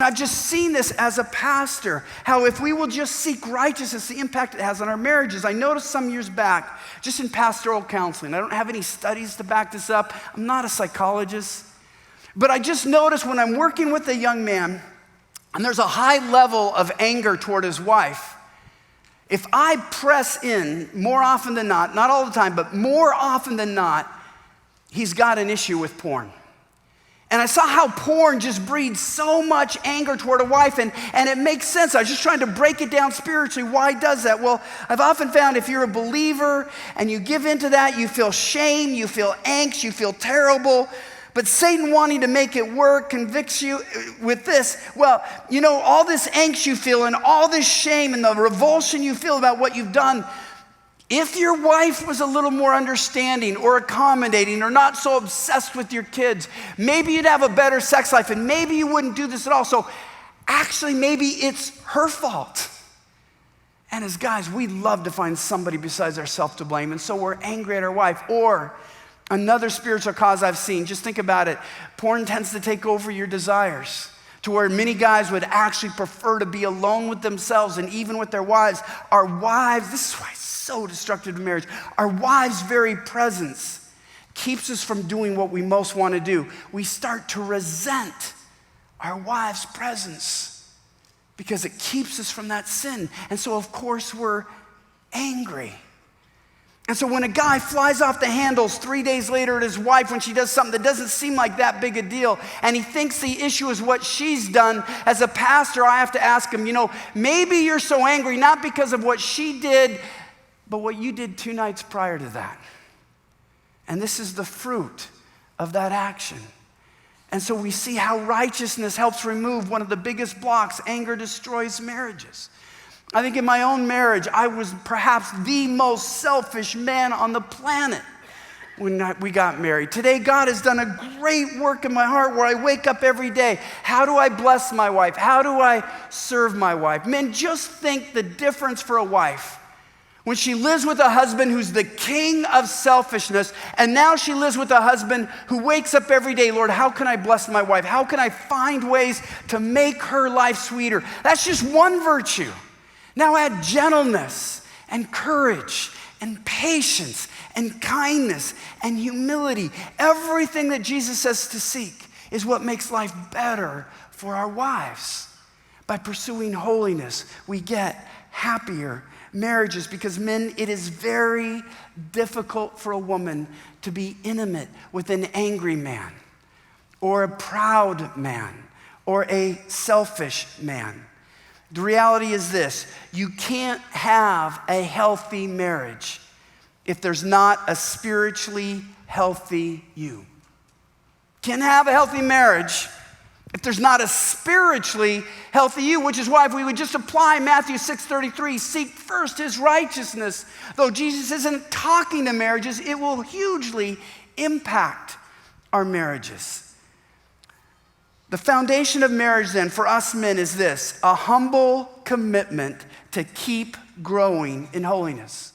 I've just seen this as a pastor, how if we will just seek righteousness, the impact it has on our marriages. I noticed some years back, just in pastoral counseling, I don't have any studies to back this up. I'm not a psychologist. But I just noticed when I'm working with a young man, and there's a high level of anger toward his wife, if I press in more often than not all the time, but more often than not, he's got an issue with porn. And I saw how porn just breeds so much anger toward a wife, and it makes sense. I was just trying to break it down spiritually. Why does that? Well, I've often found if you're a believer and you give into that, you feel shame, you feel angst, you feel terrible. But Satan wanting to make it work convicts you with this. Well, you know, all this angst you feel and all this shame and the revulsion you feel about what you've done, if your wife was a little more understanding or accommodating or not so obsessed with your kids, maybe you'd have a better sex life and maybe you wouldn't do this at all. So actually, maybe it's her fault. And as guys, we love to find somebody besides ourselves to blame. And so we're angry at our wife. Or another spiritual cause I've seen, just think about it. Porn tends to take over your desires, to where many guys would actually prefer to be alone with themselves and even with their wives. Our wives, this is why it's so destructive to marriage. Our wives' very presence keeps us from doing what we most want to do. We start to resent our wives' presence because it keeps us from that sin. And so, of course, we're angry. And so when a guy flies off the handles 3 days later at his wife when she does something that doesn't seem like that big a deal, and he thinks the issue is what she's done, as a pastor, I have to ask him, you know, maybe you're so angry not because of what she did, but what you did 2 nights prior to that. And this is the fruit of that action. And so we see how righteousness helps remove one of the biggest blocks. Anger destroys marriages. I think in my own marriage, I was perhaps the most selfish man on the planet when we got married. Today, God has done a great work in my heart where I wake up every day. How do I bless my wife? How do I serve my wife? Men, just think the difference for a wife when she lives with a husband who's the king of selfishness, and now she lives with a husband who wakes up every day, Lord, how can I bless my wife? How can I find ways to make her life sweeter? That's just one virtue. Now add gentleness and courage and patience and kindness and humility. Everything that Jesus says to seek is what makes life better for our wives. By pursuing holiness, we get happier marriages, because men, it is very difficult for a woman to be intimate with an angry man or a proud man or a selfish man. The reality is this: you can't have a healthy marriage if there's not a spiritually healthy you. Can't have a healthy marriage if there's not a spiritually healthy you, which is why if we would just apply Matthew 6:33, seek first his righteousness, though Jesus isn't talking to marriages, it will hugely impact our marriages. The foundation of marriage then for us men is this: a humble commitment to keep growing in holiness.